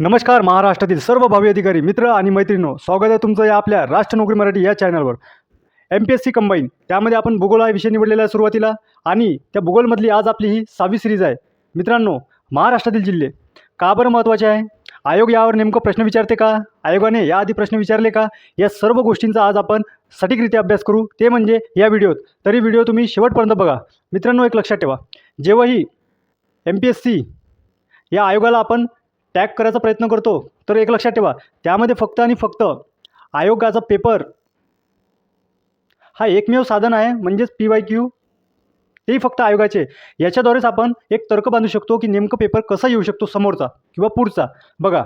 नमस्कार महाराष्ट्रातील सर्व भावी अधिकारी मित्र आणि मैत्रिणींनो, स्वागत आहे तुमचं या आपल्या राष्ट्र नोकरी मराठी या चॅनलवर. MPSC कंबाईन त्यामध्ये आपण भूगोल हा विषय निवडलेला आहे सुरुवातीला, आणि त्या भूगोलमधली आज आपली ही 6वी सिरीज आहे. मित्रांनो, महाराष्ट्रातील जिल्हे का बरं महत्त्वाचे आहे, आयोग यावर नेमकं प्रश्न विचारते का, आयोगाने याआधी प्रश्न विचारले का, या सर्व गोष्टींचा आज आपण सटीकरित्या अभ्यास करू, ते म्हणजे या व्हिडिओत. तरी व्हिडिओ तुम्ही शेवटपर्यंत बघा. मित्रांनो, एक लक्षात ठेवा, जेव्हाही MPSC या आयोगाला आपण टॅग करायचा प्रयत्न करतो, तर एक लक्षात ठेवा, त्यामध्ये फक्त आणि फक्त आयोगाचा पेपर हा एकमेव साधन आहे, म्हणजेच PYQ, तेही फक्त आयोगाचे. याच्याद्वारेच आपण एक तर्क बांधू शकतो की नेमकं पेपर कसा येऊ शकतो, समोरचा किंवा पुढचा. बघा,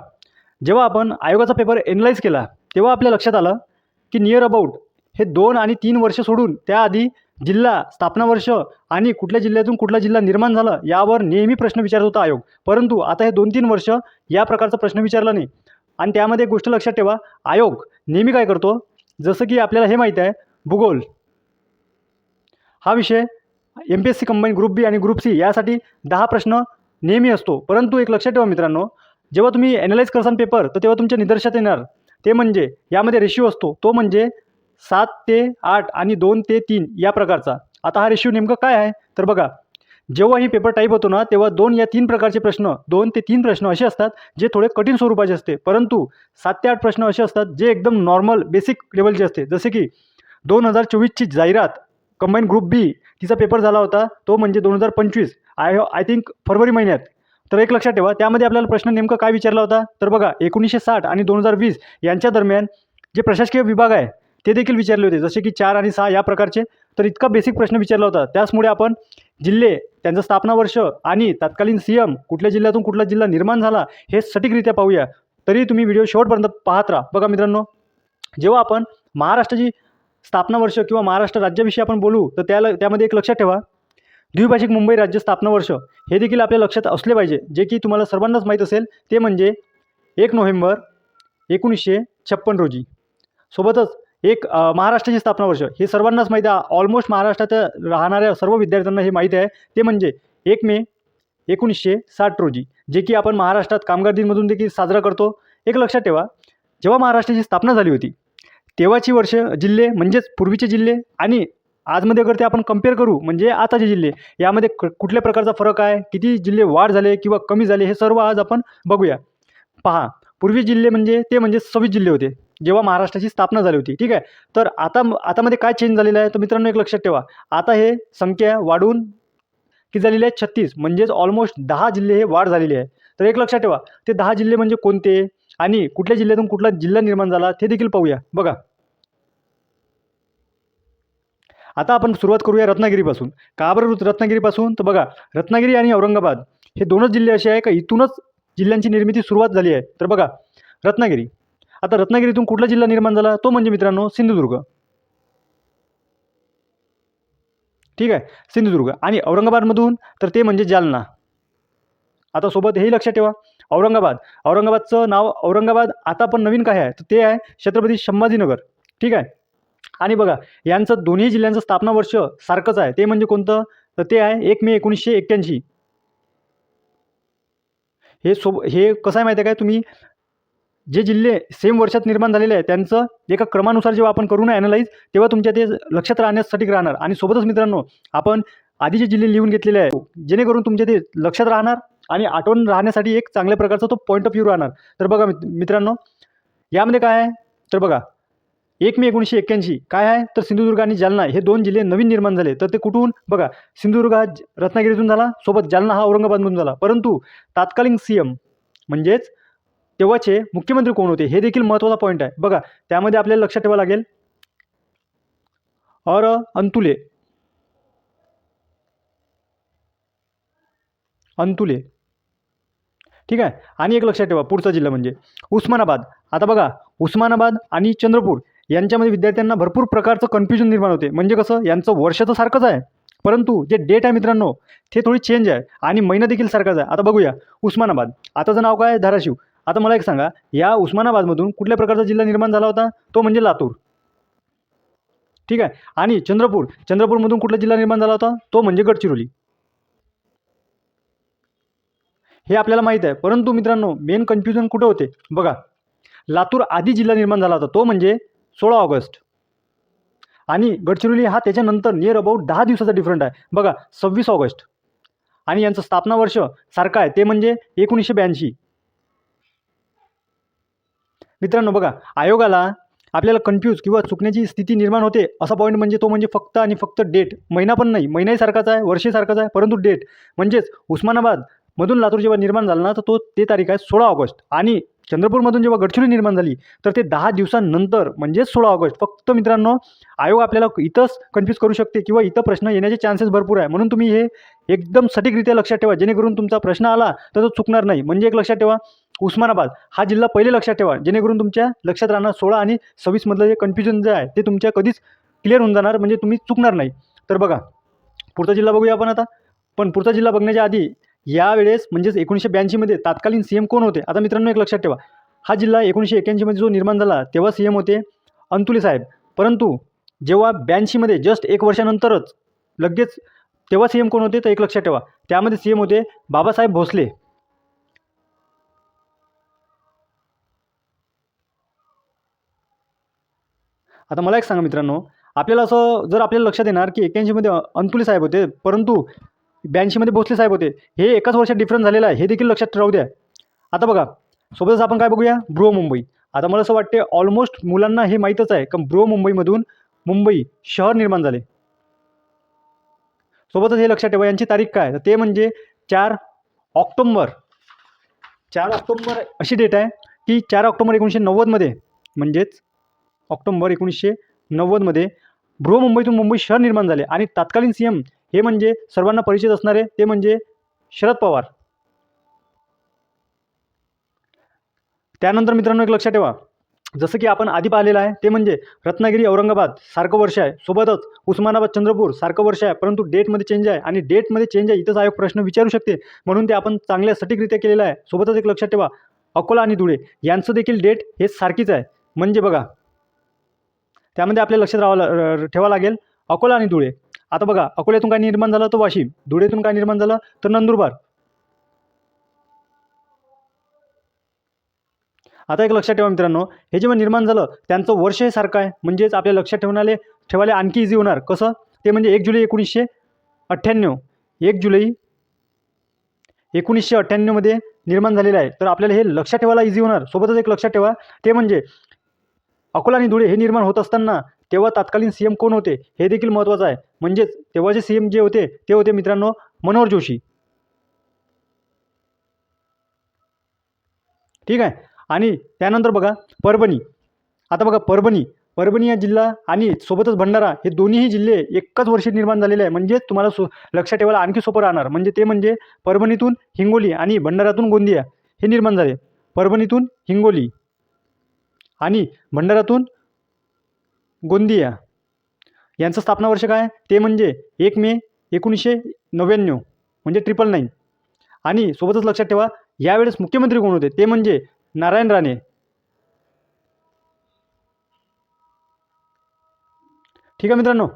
जेव्हा आपण आयोगाचा पेपर एनालाइज केला, तेव्हा आपल्या लक्षात आलं की नियर अबाउट हे 2 आणि 3 वर्ष सोडून त्याआधी जिल्हा, स्थापना वर्ष आणि कुठल्या जिल्ह्यातून कुठला जिल्हा निर्माण झाला यावर नेहमी प्रश्न विचारत होता आयोग. परंतु आता हे 2-3 वर्ष या प्रकारचा प्रश्न विचारला नाही. आणि त्यामध्ये एक गोष्ट लक्षात ठेवा, आयोग नेहमी काय करतो, जसं की आपल्याला हे माहीत आहे, भूगोल हा विषय MPSC कंबाईन ग्रुप बी आणि ग्रुप सी यासाठी 10 प्रश्न नेहमी असतो. परंतु एक लक्षात ठेवा मित्रांनो, जेव्हा तुम्ही ॲनालाइज करसान पेपर, तर तेव्हा तुमच्या निदर्शात येणार ते म्हणजे यामध्ये रेशिओ असतो, तो म्हणजे 7:8 आणि 2:3 या प्रकारचा. आता हा रेशिओ नेमकं काय आहे, तर बघा, जेव्हा ही पेपर टाईप होतो ना, तेव्हा 2 या 3 प्रकारचे प्रश्न, 2 ते 3 प्रश्न असे असतात जे थोडे कठीण स्वरूपाचे असते. परंतु 7 ते 8 प्रश्न असे असतात जे एकदम नॉर्मल बेसिक लेवलचे असते. जसे की 2024ची जाहिरात कंबाईन ग्रुप बी, तिचा पेपर झाला होता, तो म्हणजे 2025 आय थिंक फरवरी महिन्यात. तर एक लक्षात ठेवा, त्यामध्ये आपल्याला प्रश्न नेमकं काय विचारला होता, तर बघा, 1960 आणि 2020 यांच्या दरम्यान जे प्रशासकीय विभाग आहे ते देखील विचारले होते, जसे की 4 आणि 6 या प्रकारचे. तर इतका बेसिक प्रश्न विचारला होता. त्याचमुळे आपण जिल्हे, त्यांचं स्थापना वर्ष आणि तत्कालीन CM, कुठल्या जिल्ह्यातून कुठला जिल्हा निर्माण झाला, हे सटीकरित्या पाहूया. तरी तुम्ही व्हिडिओ शेवटपर्यंत पाहत राहा. बघा मित्रांनो, जेव्हा आपण महाराष्ट्राची स्थापना वर्ष किंवा महाराष्ट्र राज्याविषयी आपण बोलू, तर त्यामध्ये एक लक्षात ठेवा, द्विभाषिक मुंबई राज्य स्थापना वर्ष हे देखील आपल्या लक्षात असले पाहिजे, जे की तुम्हाला सर्वांनाच माहीत असेल. ते म्हणजे 1 नोव्हेंबर 1956 रोजी. सोबतच एक महाराष्ट्राची स्थापना वर्ष हे सर्वांनाच माहीत आहे, ऑलमोस्ट महाराष्ट्रात राहणाऱ्या सर्व विद्यार्थ्यांना हे माहीत आहे. ते म्हणजे 1 मे 1960 रोजी, जे की आपण महाराष्ट्रात कामगार दिनमधून देखील साजरा करतो. एक लक्षात ठेवा, जेव्हा महाराष्ट्राची स्थापना झाली होती, तेव्हाची वर्ष, जिल्हे म्हणजेच पूर्वीचे जिल्हे आणि आजमध्ये अगर ते आपण कंपेअर करू, म्हणजे आताचे जिल्हे, यामध्ये कुठल्या प्रकारचा फरक आहे, किती जिल्हे वाढ झाले किंवा कमी झाले, हे सर्व आज आपण बघूया. पहा, पूर्वी जिल्हे म्हणजे ते म्हणजे 26 जिल्हे होते जेव्हा महाराष्ट्राची स्थापना झाली होती. ठीक आहे. तर आतामध्ये काय चेंज झालेलं आहे, तर मित्रांनो एक लक्षात ठेवा, आता हे संख्या वाढून की झालेली आहे 36, म्हणजेच ऑलमोस्ट 10 जिल्हे हे वाढ झालेली आहे. तर एक लक्षात ठेवा, ते 10 जिल्हे म्हणजे कोणते आणि कुठल्या जिल्ह्यातून कुठला जिल्हा निर्माण झाला ते देखील पाहूया. बघा, आता आपण सुरुवात करूया रत्नागिरीपासून. का बरं रत्नागिरीपासून, तर बघा, रत्नागिरी आणि औरंगाबाद हे दोनच जिल्हे असे आहे का इथूनच जिल्ह्यांची निर्मिती सुरुवात झाली आहे. तर बघा, रत्नागिरी, आता रत्नागिरीतून कुठला जिल्हा निर्माण झाला, तो म्हणजे मित्रांनो सिंधुदुर्ग. ठीक आहे, सिंधुदुर्ग. आणि औरंगाबादमधून तर ते म्हणजे जालना. आता सोबत हेही लक्षात ठेवा, औरंगाबादचं नाव औरंगाबाद आता पण नवीन काय आहे, तर ते आहे छत्रपती संभाजीनगर. ठीक आहे. आणि बघा, यांचं दोन्ही जिल्ह्यांचं स्थापना वर्ष सारखंच आहे, ते म्हणजे कोणतं, तर ते आहे 1 मे 1981. हे कसं आहे माहिती आहे काय, तुम्ही जे जिल्हे सेम वर्षात निर्माण झालेले आहे त्यांचं एका क्रमानुसार जेव्हा आपण करू ना ॲनालाइज, तेव्हा तुमच्या ते लक्षात राहण्यासाठी राहणार. आणि सोबतच मित्रांनो, आपण आधीचे जिल्हे लिहून घेतलेले आहे, जेणेकरून तुमच्या ते लक्षात राहणार आणि आठवण राहण्यासाठी एक चांगल्या प्रकारचा तो पॉईंट ऑफ व्ह्यू राहणार. तर बघा मित्रांनो, यामध्ये काय आहे, तर बघा, 1 मे 1981 काय आहे, तर सिंधुदुर्ग आणि जालना हे 2 जिल्हे नवीन निर्माण झाले. तर ते कुठून, बघा, सिंधुदुर्ग हा रत्नागिरीतून झाला, सोबत जालना हा औरंगाबादमधून झाला. परंतु तात्कालीन CM म्हणजेच तेव्हाचे मुख्यमंत्री कोण होते, हे देखील महत्त्वाचा पॉईंट आहे. बघा, त्यामध्ये आपल्याला लक्षात ठेवावं लागेल, और अंतुले. ठीक आहे. आणि एक लक्षात ठेवा, पुढचा जिल्हा म्हणजे उस्मानाबाद. आता बघा, उस्मानाबाद आणि चंद्रपूर यांच्यामध्ये विद्यार्थ्यांना भरपूर प्रकारचं कन्फ्युजन निर्माण होते. म्हणजे कसं, यांचं वर्ष तर सारखंच आहे, परंतु जे डेट आहे मित्रांनो, ते थोडी चेंज आहे आणि महिना देखील सारखाच आहे. आता बघूया, उस्मानाबाद, आताचं नाव काय आहे, धाराशिव. आता मला एक सांगा, या उस्मानाबादमधून कुठल्या प्रकारचा जिल्हा निर्माण झाला होता, तो म्हणजे लातूर. ठीक आहे. आणि चंद्रपूरमधून कुठला जिल्हा निर्माण झाला होता, तो म्हणजे गडचिरोली. हे आपल्याला माहीत आहे. परंतु मित्रांनो मेन कन्फ्युजन कुठं होते बघा, लातूर आधी जिल्हा निर्माण झाला होता तो म्हणजे 16 ऑगस्ट आणि गडचिरोली हा त्याच्यानंतर नियर अबाउट 10 दिवसाचा डिफरंट आहे बघा 26 ऑगस्ट आणि यांचं स्थापना वर्ष सारखं आहे ते म्हणजे 1982. मित्रांनो बघा, आयोगाला आपल्याला कन्फ्यूज किंवा चुकण्याची स्थिती निर्माण होते असा पॉईंट म्हणजे तो म्हणजे फक्त आणि फक्त डेट. महिना पण नाही, महिनाही सारखाच आहे, वर्षही सारखाच आहे, परंतु डेट म्हणजेच उस्मानाबादमधून लातूर जेव्हा निर्माण झालं ना तर तो ते तारीख आहे 16 ऑगस्ट आणि चंद्रपूरमधून जेव्हा गडचिरोली निर्माण झाली तर ते 10 दिवसांनंतर म्हणजेच 16 ऑगस्ट. फक्त मित्रांनो आयोग आपल्याला इथंच कन्फ्यूज करू शकते किंवा इथं प्रश्न येण्याचे चान्सेस भरपूर आहे. म्हणून तुम्ही हे एकदम सटीकरित्या लक्षात ठेवा जेणेकरून तुमचा प्रश्न आला तर तो चुकणार नाही. म्हणजे एक लक्षात ठेवा, उस्मानाबाद हा जिल्हा पहिले लक्षात ठेवा जेणेकरून तुमच्या लक्षात राहणार 16 आणि 26 मधलं जे कन्फ्युजन जे आहे ते तुमच्या कधीच क्लिअर होऊन जाणार, म्हणजे तुम्ही चुकणार नाही. तर बघा पुढचा जिल्हा बघूया आपण आता. पण पुढचा जिल्हा बघण्याच्या आधी यावेळेस म्हणजेच 1982 मध्ये तत्कालीन सीएम कोण होते. आता मित्रांनो एक लक्षात ठेवा, हा जिल्हा 1981 मध्ये जो निर्माण झाला तेव्हा सीएम होते अंतुले साहेब. परंतु जेव्हा 82 मध्ये जस्ट एक वर्षानंतरच लगेच तेव्हा सीएम कोण होते तर एक लक्षात ठेवा, त्यामध्ये सीएम होते बाबासाहेब भोसले. आता मला एक सांगा मित्रांनो, आपल्याला असं जर आपल्याला लक्षात येणार की 81 मध्ये अंतुले साहेब होते परंतु 82 मध्ये भोसले साहेब होते, हे एकाच वर्षात डिफरन्स झालेला आहे हे देखील लक्षात राहू द्या. आता बघा सोबतच आपण काय बघूया, बृहमुंबई. आता मला असं वाटते ऑलमोस्ट मुलांना हे माहीतच आहे की बृहमुंबईमधून मुंबई शहर निर्माण झाले. सोबतच हे लक्षात ठेवा यांची तारीख काय, तर ते म्हणजे 4 ऑक्टोंबर. 4 ऑक्टोंबर अशी डेट आहे की 4 ऑक्टोंबर 1990 मध्ये म्हणजेच ऑक्टोंबर 1990 मध्ये बृहमुंबईतून मुंबई शहर निर्माण झाले आणि तत्कालीन सीएम हे म्हणजे सर्वांना परिचित असणारे ते म्हणजे शरद पवार. त्यानंतर मित्रांनो एक लक्षात ठेवा, जसं की आपण आधी पाहिलेलं आहे ते म्हणजे रत्नागिरी औरंगाबाद सारखं वर्ष आहे, सोबतच उस्मानाबाद चंद्रपूर सारखं वर्ष आहे, परंतु डेटमध्ये चेंज आहे आणि डेटमध्ये चेंज आहे इथंच आयोग प्रश्न विचारू शकते म्हणून ते आपण चांगल्या सटीकरित्या केलेलं आहे. सोबतच एक लक्षात ठेवा, अकोला आणि धुळे यांचं देखील डेट हे सारखीच आहे. म्हणजे बघा त्यामध्ये आपल्याला लक्षात ठेवावं लागेल अकोला आणि धुळे. आता बघा अकोल्यातून काय निर्माण झालं तर वाशिम, धुळेतून काय निर्माण झालं तर नंदुरबार. आता एक लक्षात ठेवा मित्रांनो, हे जेव्हा निर्माण झालं त्यांचं वर्ष हे सारखं आहे म्हणजेच आपल्या लक्षात ठेवायला आणखी इझी होणार. कसं ते म्हणजे 1 जुलै 1998. 1 जुलै 1998 मध्ये निर्माण झालेलं आहे, तर आपल्याला हे लक्षात ठेवायला इझी होणार. सोबतच एक लक्षात ठेवा ते म्हणजे अकोला आणि धुळे हे निर्माण होत असताना तेव्हा तत्कालीन सीएम कोण होते हे देखील महत्त्वाचं आहे. म्हणजेच तेव्हाचे सीएम जे होते ते होते मित्रांनो मनोहर जोशी. ठीक आहे. आणि त्यानंतर बघा परभणी. आता बघा परभणी या जिल्हा आणि सोबतच भंडारा हे दोन्हीही जिल्हे एकाच वर्षी निर्माण झालेले आहे. म्हणजे तुम्हाला लक्षात ठेवायला आणखी सोपं राहणार. म्हणजे ते म्हणजे परभणीतून हिंगोली आणि भंडारातून गोंदिया हे निर्माण झाले. परभणीतून हिंगोली आणि भंडारातून गोंदिया यांचं स्थापना वर्ष काय ते म्हणजे 1 मे 1999 म्हणजे 999. आणि सोबतच लक्षात ठेवा यावेळेस मुख्यमंत्री कोण होते ते म्हणजे नारायण राणे. ठीक आहे मित्रांनो.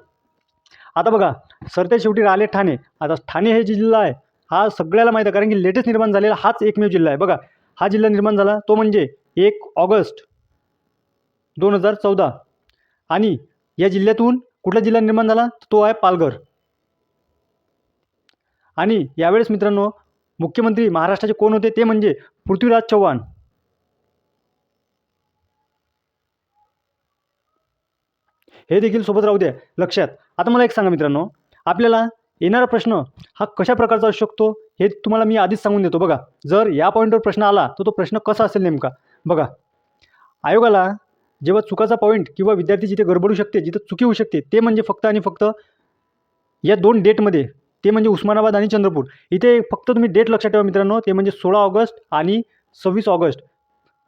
आता बघा सरते शेवटी राहिले ठाणे. आता ठाणे हे जिल्हा आहे हा सगळ्याला माहीत आहे कारण की लेटेस्ट निर्माण झालेला हाच एकमेव जिल्हा आहे. बघा हा जिल्हा निर्माण झाला तो म्हणजे 1 ऑगस्ट 2014 आणि या जिल्ह्यातून कुठला जिल्हा निर्माण झाला तो आहे पालघर. आणि यावेळेस मित्रांनो मुख्यमंत्री महाराष्ट्राचे कोण होते ते म्हणजे पृथ्वीराज चव्हाण. हे देखील सोबत राहू द्या लक्षात. आता मला एक सांगा मित्रांनो, आपल्याला येणारा प्रश्न हा कशा प्रकारचा असू शकतो हे तुम्हाला मी आधीच सांगून देतो. बघा जर या पॉईंटवर प्रश्न आला तर तो प्रश्न कसा असेल नेमका. बघा आयोगाला जेव्हा चुकाचा पॉईंट किंवा विद्यार्थी जिथे गडबडू शकते जिथे चुकी होऊ शकते ते म्हणजे फक्त आणि फक्त या 2 डेटमध्ये, ते म्हणजे उस्मानाबाद आणि चंद्रपूर. इथे फक्त तुम्ही डेट लक्षात ठेवा मित्रांनो, ते म्हणजे 16 ऑगस्ट आणि 26 ऑगस्ट.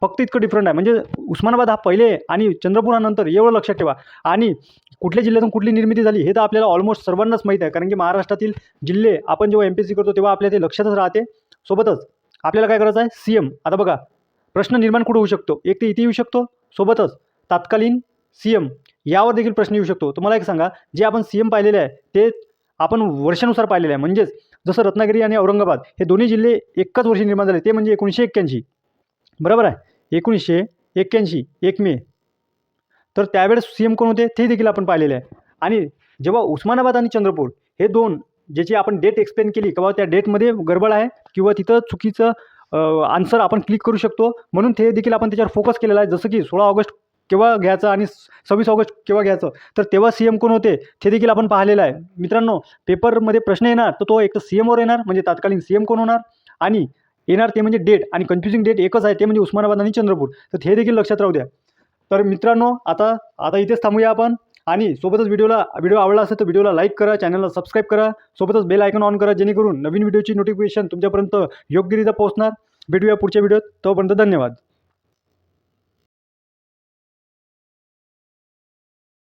फक्त इतकं डिफरंट आहे. म्हणजे उस्मानाबाद हा पहिले आणि चंद्रपूर हा नंतर, एवढं लक्षात ठेवा. आणि कुठल्या जिल्ह्यातून कुठली निर्मिती झाली हे तर आपल्याला ऑलमोस्ट सर्वांनाच माहीत आहे कारण की महाराष्ट्रातील जिल्हे आपण जेव्हा MPSC करतो तेव्हा आपल्या ते लक्षातच राहते. सोबतच आपल्याला काय करायचं आहे सीएम. आता बघा प्रश्न निर्माण कुठं होऊ शकतो, एक तर इथे येऊ शकतो, सोबतच तत्कालीन सीएम यावर देखील प्रश्न येऊ शकतो. तुम्हाला एक सांगा जे आपण सीएम पाहिलेले आहे ते आपण वर्षानुसार पाहिलेलं आहे. म्हणजेच जसं रत्नागिरी आणि औरंगाबाद हे दोन्ही जिल्हे एकाच वर्षी निर्माण झाले, ते म्हणजे 1981. बरोबर आहे, 1981 1 मे. तर त्यावेळेस CM कोण होते ते देखील आपण पाहिलेले आहे. आणि जेव्हा उस्मानाबाद आणि चंद्रपूर हे दोन ज्याची आपण डेट एक्सप्लेन केली किंवा त्या डेटमध्ये गडबड आहे किंवा तिथं चुकीचं आन्सर आपण क्लिक करू शकतो, म्हणून ते देखील आपण त्याच्यावर फोकस केलेला आहे. जसं की 16 ऑगस्ट केव्हा घ्यायचं आणि 26 ऑगस्ट केव्हा घ्यायचं, तर तेव्हा CM कोण होते ते देखील आपण पाहिलेलं आहे. मित्रांनो, पेपरमध्ये प्रश्न येणार तर तो एक तर CMवर येणार, म्हणजे तत्कालीन CM कोण होणार, आणि येणार ते म्हणजे डेट, आणि कन्फ्युजिंग डेट एकच आहे, ते म्हणजे उस्मानाबाद आणि चंद्रपूर. तर हे देखील लक्षात राहू द्या. तर मित्रांनो, आता इथेच थांबूया आपण. आणि सोबतच व्हिडिओ आवडला असेल तर व्हिडिओला लाईक करा, चॅनलला सबस्क्राईब करा, सोबतच बेल आयकॉन ऑन करा, जेणेकरून नवीन व्हिडिओची नोटिफिकेशन तुमच्यापर्यंत योग्यरित्या पोहोचणार. भेटूया पुढच्या व्हिडिओत, तोपर्यंत धन्यवाद.